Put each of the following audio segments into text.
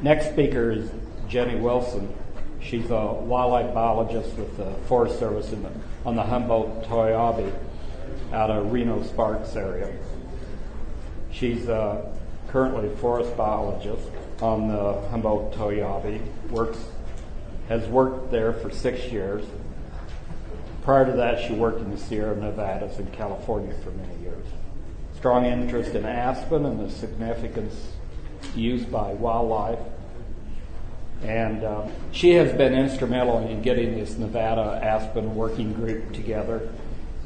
Next speaker is Genny Wilson. She's a wildlife biologist with the Forest Service on the Humboldt-Toiyabe out of Reno Sparks area. She's currently a forest biologist on the Humboldt-Toiyabe, has worked there for 6 years. Prior to that, she worked in the Sierra Nevadas in California for many years. Strong interest in aspen and the significance used by wildlife. And she has been instrumental in getting this Nevada aspen working group together.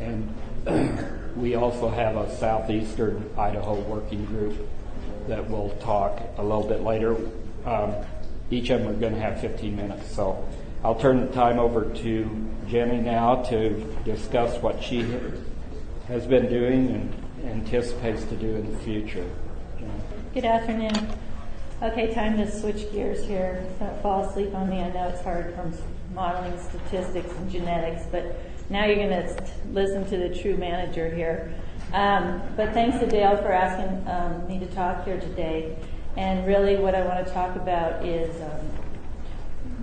And we also have a southeastern Idaho working group that we'll talk a little bit later. Each of them are going to have 15 minutes. So I'll turn the time over to Genny now to discuss what she has been doing and anticipates to do in the future. Genny. Good afternoon. Okay, time to switch gears here. Don't fall asleep on me. I know it's hard from modeling statistics and genetics, but now you're going to listen to the true manager here. But thanks to Dale for asking me to talk here today. And really what I want to talk about is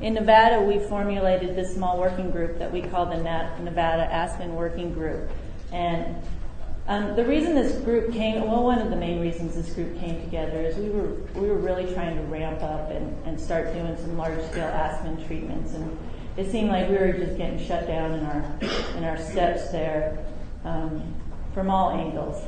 in Nevada, we formulated this small working group that we call the Nevada Aspen Working Group. And the reason this group came, well, one of the main reasons this group came together is we were really trying to ramp up and start doing some large-scale aspen treatments. And it seemed like we were just getting shut down in our steps there from all angles.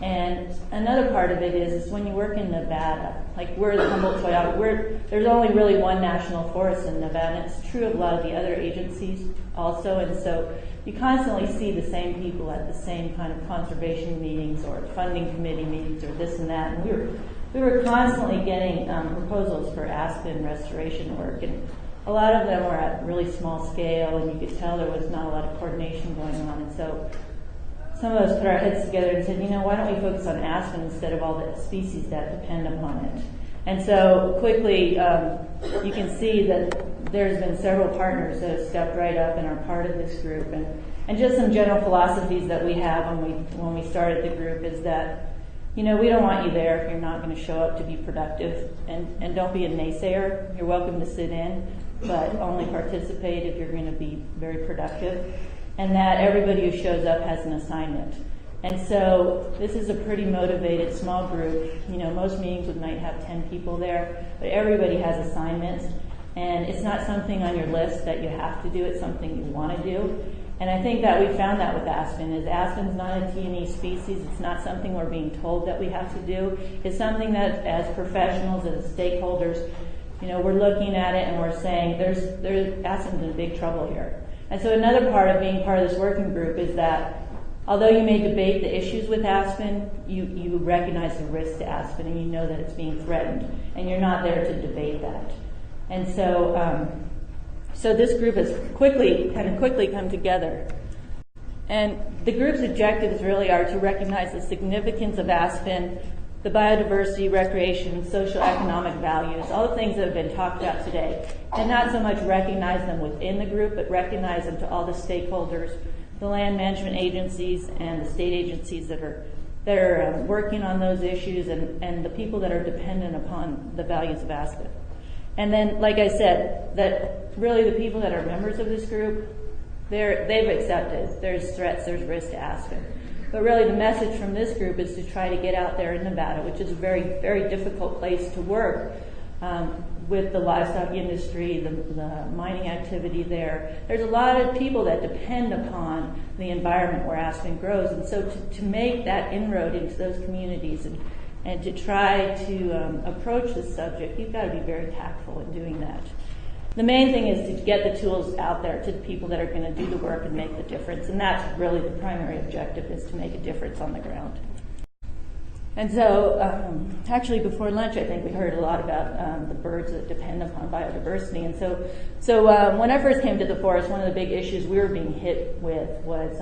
And another part of it is when you work in Nevada, like we're the Humboldt-Toiyabe, there's only really one national forest in Nevada, and it's true of a lot of the other agencies also, and so you constantly see the same people at the same kind of conservation meetings or funding committee meetings or this and that, and we were constantly getting proposals for aspen restoration work, and a lot of them were at really small scale, and you could tell there was not a lot of coordination going on, and so some of us put our heads together and said, why don't we focus on aspen instead of all the species that depend upon it? And so quickly, you can see that there's been several partners that have stepped right up and are part of this group. And just some general philosophies that we have when we started the group is that, we don't want you there if you're not going to show up to be productive. And don't be a naysayer. You're welcome to sit in, but only participate if you're going to be very productive. And that everybody who shows up has an assignment. And so this is a pretty motivated small group. Most meetings might have 10 people there, but everybody has assignments. And it's not something on your list that you have to do, it's something you want to do. And I think that we found that with aspen, is aspen's not a T&E species, it's not something we're being told that we have to do. It's something that as professionals, as stakeholders, we're looking at it and we're saying aspen's in big trouble here. And so another part of being part of this working group is that although you may debate the issues with aspen, you recognize the risk to aspen and you know that it's being threatened, and you're not there to debate that. And so this group has quickly come together. And the group's objectives really are to recognize the significance of aspen, the biodiversity, recreation, social economic values, all the things that have been talked about today, and not so much recognize them within the group, but recognize them to all the stakeholders, the land management agencies and the state agencies that are working on those issues, and the people that are dependent upon the values of aspen. And then, like I said, that really the people that are members of this group, they've accepted there's threats, there's risk to aspen. But really the message from this group is to try to get out there in Nevada, which is a very, very difficult place to work with the livestock industry, the mining activity there. There's a lot of people that depend upon the environment where aspen grows. And so to make that inroad into those communities and to try to approach this subject, you've got to be very tactful in doing that. The main thing is to get the tools out there to the people that are going to do the work and make the difference. And that's really the primary objective, is to make a difference on the ground. And so actually before lunch, I think we heard a lot about the birds that depend upon biodiversity. And so when I first came to the forest, one of the big issues we were being hit with was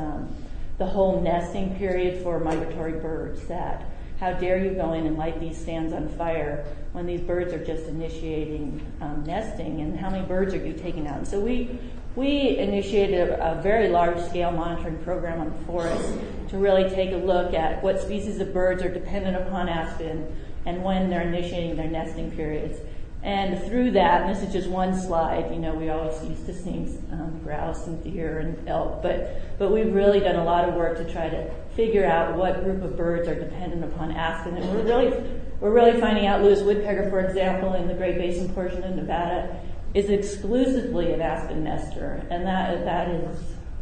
the whole nesting period for migratory birds. That how dare you go in and light these stands on fire when these birds are just initiating nesting, and how many birds are you taking out? And so we initiated a very large-scale monitoring program on the forest to really take a look at what species of birds are dependent upon aspen and when they're initiating their nesting periods. And through that, and this is just one slide, we always used to seeing grouse and deer and elk, but we've really done a lot of work to try to figure out what group of birds are dependent upon aspen. And we're really finding out Lewis woodpecker, for example, in the Great Basin portion of Nevada, is exclusively an aspen nester, and that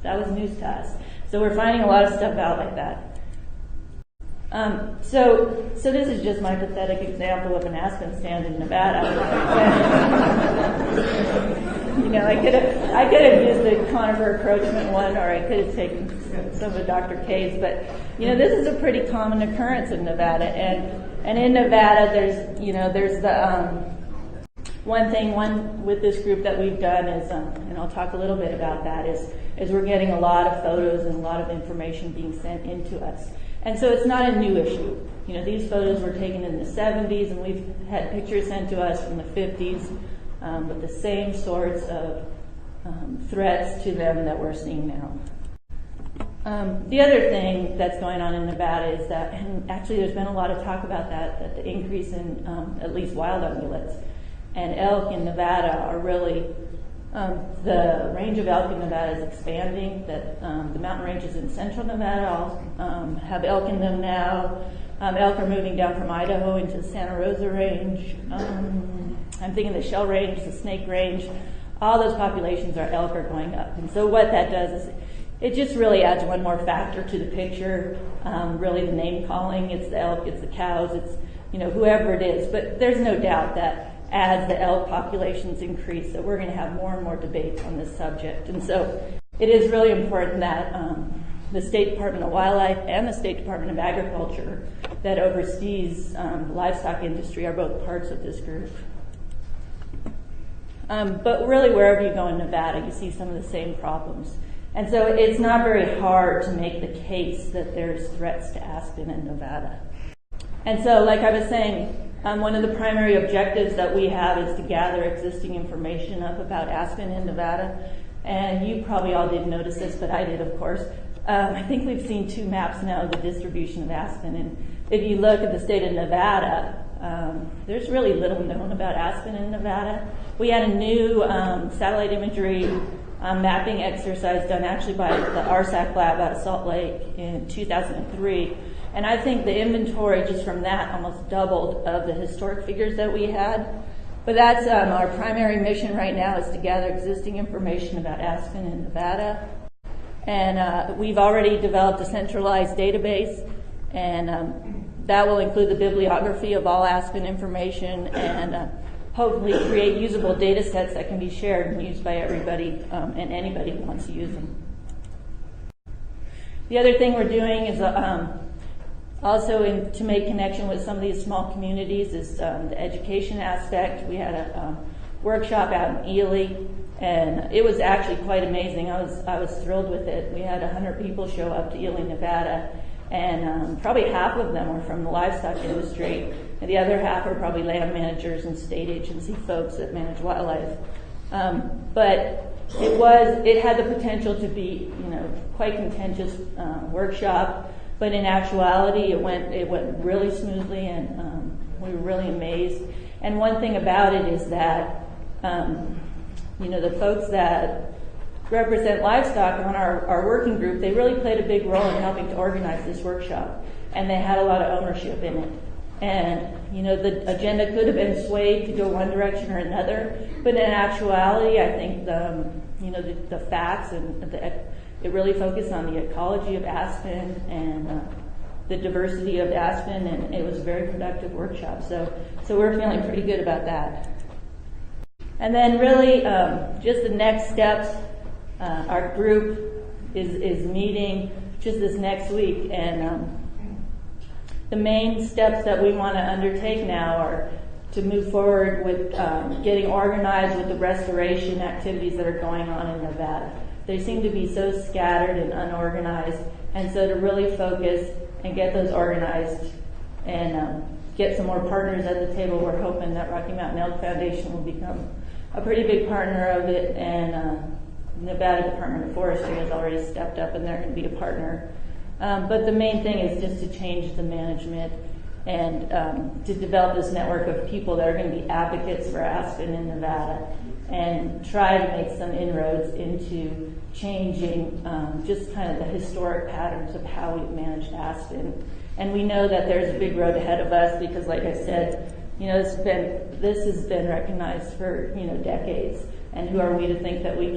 was news to us. So we're finding a lot of stuff out like that. So this is just my pathetic example of an aspen stand in Nevada. I could have used the conifer encroachment one, or I could have taken some of Dr. K's, but this is a pretty common occurrence in Nevada, and in Nevada there's the one with this group that we've done is, and I'll talk a little bit about that, is we're getting a lot of photos and a lot of information being sent into us. And so it's not a new issue. These photos were taken in the 70s, and we've had pictures sent to us from the 50s with the same sorts of threats to them that we're seeing now. The other thing that's going on in Nevada is that, and actually there's been a lot of talk about that the increase in at least wild ungulates and elk in Nevada are really, the range of elk in Nevada is expanding, that the mountain ranges in central Nevada all have elk in them now. Elk are moving down from Idaho into the Santa Rosa range. I'm thinking the Shell Range, the Snake Range, all those populations elk are going up. And so what that does is it just really adds one more factor to the picture, really the name calling. It's the elk, it's the cows, it's whoever it is. But there's no doubt that as the elk populations increase, that we're going to have more and more debates on this subject. And so it is really important that the State Department of Wildlife and the State Department of Agriculture that oversees the livestock industry are both parts of this group. But really, wherever you go in Nevada, you see some of the same problems. And so it's not very hard to make the case that there's threats to aspen in Nevada. And so, like I was saying, one of the primary objectives that we have is to gather existing information up about aspen in Nevada. And you probably all didn't notice this, but I did, of course. I think we've seen 2 maps now of the distribution of aspen. And if you look at the state of Nevada, there's really little known about aspen in Nevada. We had a new satellite imagery mapping exercise done actually by the RSAC lab out of Salt Lake in 2003. And I think the inventory just from that almost doubled of the historic figures that we had. But that's our primary mission right now, is to gather existing information about aspen in Nevada. And we've already developed a centralized database, and that will include the bibliography of all aspen information and hopefully create usable data sets that can be shared and used by everybody and anybody who wants to use them. The other thing we're doing is also to make connection with some of these small communities is the education aspect. We had a workshop out in Ely, and it was actually quite amazing. I was thrilled with it. We had 100 people show up to Ely, Nevada, and probably half of them were from the livestock industry, and the other half are probably land managers and state agency folks that manage wildlife. But it had the potential to be, quite contentious workshop. But in actuality, it went really smoothly, and we were really amazed. And one thing about it is that, the folks that represent livestock on our working group, they really played a big role in helping to organize this workshop, and they had a lot of ownership in it. And the agenda could have been swayed to go one direction or another, but in actuality, I think the facts and it really focused on the ecology of aspen and the diversity of aspen, and it was a very productive workshop. So we're feeling pretty good about that. And then really, just the next steps, our group is meeting just this next week, and the main steps that we want to undertake now are to move forward with getting organized with the restoration activities that are going on in Nevada. They seem to be so scattered and unorganized, and so to really focus and get those organized and get some more partners at the table, we're hoping that Rocky Mountain Elk Foundation will become a pretty big partner of it, and Nevada Department of Forestry has already stepped up, and they're going to be a partner. But the main thing is just to change the management and to develop this network of people that are going to be advocates for Aspen in Nevada and try to make some inroads into changing just kind of the historic patterns of how we've managed Aspen. And we know that there's a big road ahead of us because, like I said, this has been recognized for decades. And who are we to think that we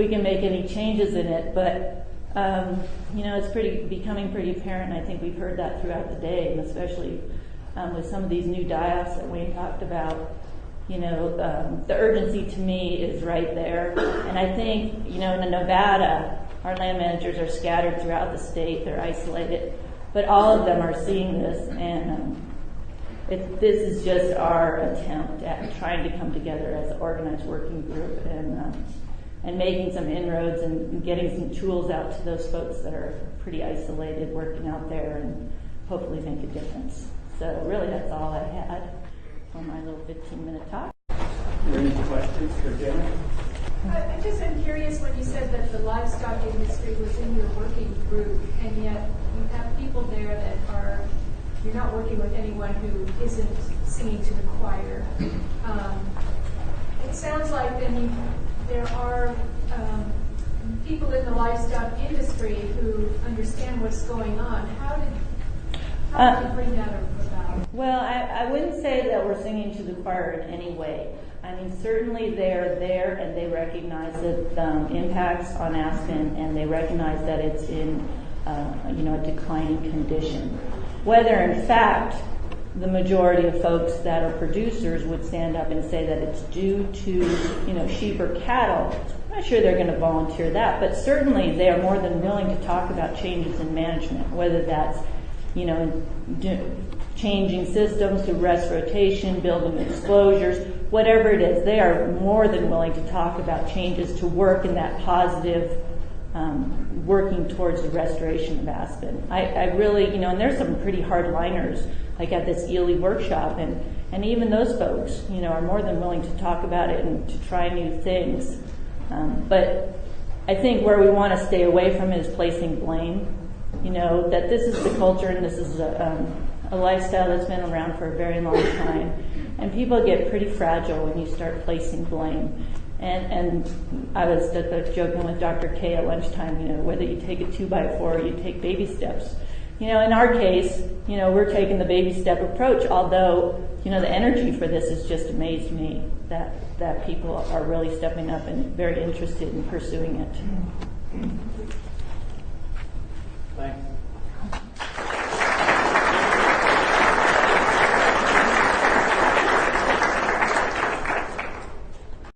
can make any changes in it? But it's becoming pretty apparent. I think we've heard that throughout the day, and especially with some of these new die-offs that Wayne talked about. The urgency to me is right there. And I think, in Nevada, our land managers are scattered throughout the state. They're isolated. But all of them are seeing this, and this is just our attempt at trying to come together as an organized working group and making some inroads and getting some tools out to those folks that are pretty isolated working out there and hopefully make a difference. So really that's all I had for my little 15-minute talk. Are there any questions for Genny? I just am curious when you said that the livestock industry was in your working group, and yet you have people there that you're not working with anyone who isn't singing to the choir. It sounds like then there are people in the livestock industry who understand what's going on. How did you bring that about? Well, I wouldn't say that we're singing to the choir in any way. I mean, certainly they're there and they recognize the impacts on Aspen, and they recognize that it's in a declining condition. Whether in fact the majority of folks that are producers would stand up and say that it's due to sheep or cattle, I'm not sure they're going to volunteer that, but certainly they are more than willing to talk about changes in management, whether that's changing systems to rest rotation, building exposures, whatever it is, they are more than willing to talk about changes to work in that positive, working towards the restoration of Aspen. I really, and there's some pretty hardliners, like at this Ely workshop, and even those folks, are more than willing to talk about it and to try new things. But I think where we want to stay away from it is placing blame. That this is the culture and this is a lifestyle that's been around for a very long time. And people get pretty fragile when you start placing blame. And I was joking with Dr. K at lunchtime, whether you take a 2x4 or you take baby steps. In our case, we're taking the baby step approach, although, the energy for this has just amazed me that people are really stepping up and very interested in pursuing it. Thanks.